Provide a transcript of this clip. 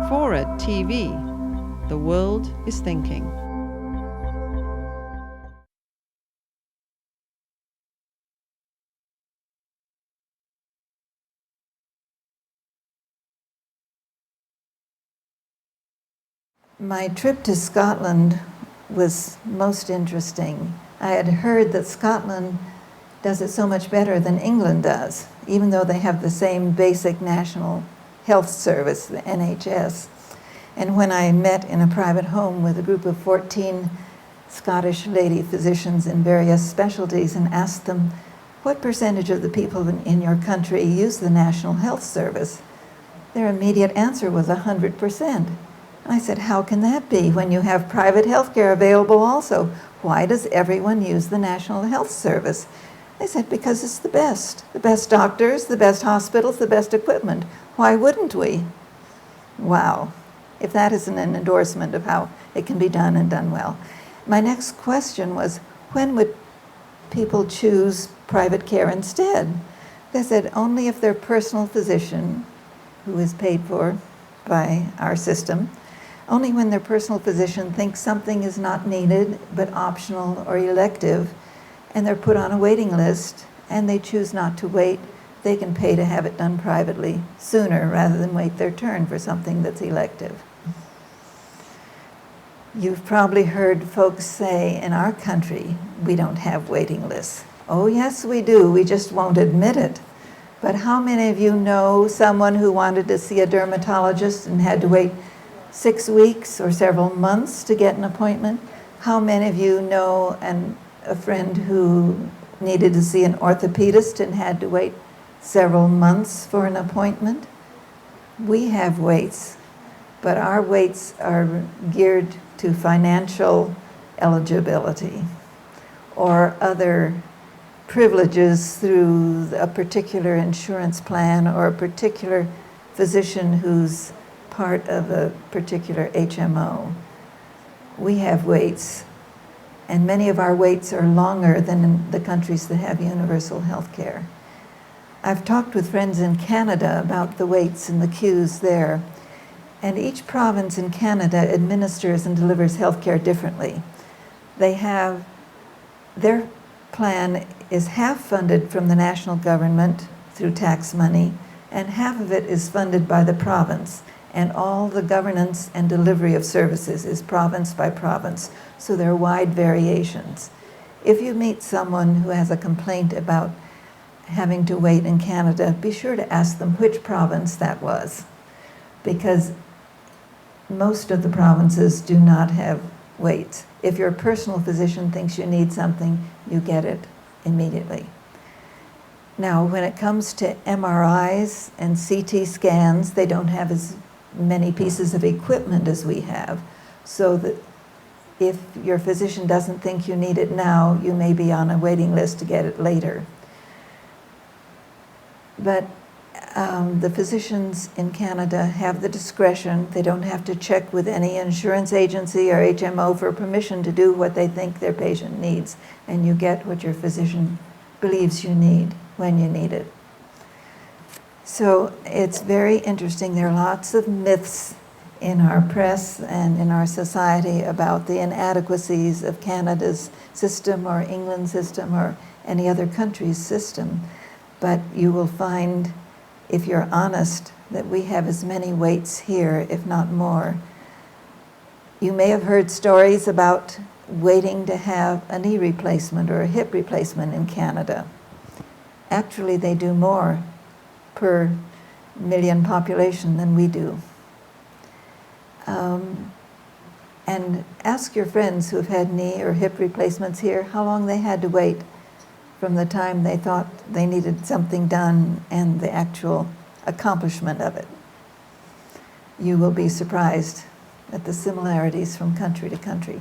FORA.tv. The world is thinking. My trip to Scotland was most interesting. I had heard that Scotland does it so much better than England does, even though they have the same basic national health service, the NHS. And when I met in a private home with a group of 14 Scottish lady physicians in various specialties and asked them, what percentage of the people in your country use the National Health Service? Their immediate answer was 100%. I said, how can that be when you have private health care available also? Why does everyone use the National Health Service? They said, because it's the best doctors, the best hospitals, the best equipment. Why wouldn't we? Wow, if that isn't an endorsement of how it can be done and done well. My next question was, when would people choose private care instead? They said, only if their personal physician, who is paid for by our system, only when their personal physician thinks something is not needed but optional or elective, and they're put on a waiting list and they choose not to wait, they can pay to have it done privately sooner rather than wait their turn for something that's elective. You've probably heard folks say in our country, we don't have waiting lists. Oh yes, we do, we just won't admit it. But how many of you know someone who wanted to see a dermatologist and had to wait 6 weeks or several months to get an appointment? How many of you know a friend who needed to see an orthopedist and had to wait several months for an appointment? We have waits, but our waits are geared to financial eligibility or other privileges through a particular insurance plan or a particular physician who's part of a particular HMO. We have waits, and many of our waits are longer than in the countries that have universal health care. I've talked with friends in Canada about the waits and the queues there, and each province in Canada administers and delivers health care differently. Their plan is half funded from the national government through tax money, and half of it is funded by the province. And all the governance and delivery of services is province by province, so there are wide variations. If you meet someone who has a complaint about having to wait in Canada, be sure to ask them which province that was, because most of the provinces do not have waits. If your personal physician thinks you need something, you get it immediately. Now, when it comes to MRIs and CT scans, they don't have as many pieces of equipment as we have, so that if your physician doesn't think you need it now, you may be on a waiting list to get it later. But the physicians in Canada have the discretion. They don't have to check with any insurance agency or HMO for permission to do what they think their patient needs, and you get what your physician believes you need when you need it. So it's very interesting. There are lots of myths in our press and in our society about the inadequacies of Canada's system or England's system or any other country's system. But you will find, if you're honest, that we have as many waits here, if not more. You may have heard stories about waiting to have a knee replacement or a hip replacement in Canada. Actually, they do more per million population than we do. And ask your friends who have had knee or hip replacements here how long they had to wait from the time they thought they needed something done and the actual accomplishment of it. You will be surprised at the similarities from country to country.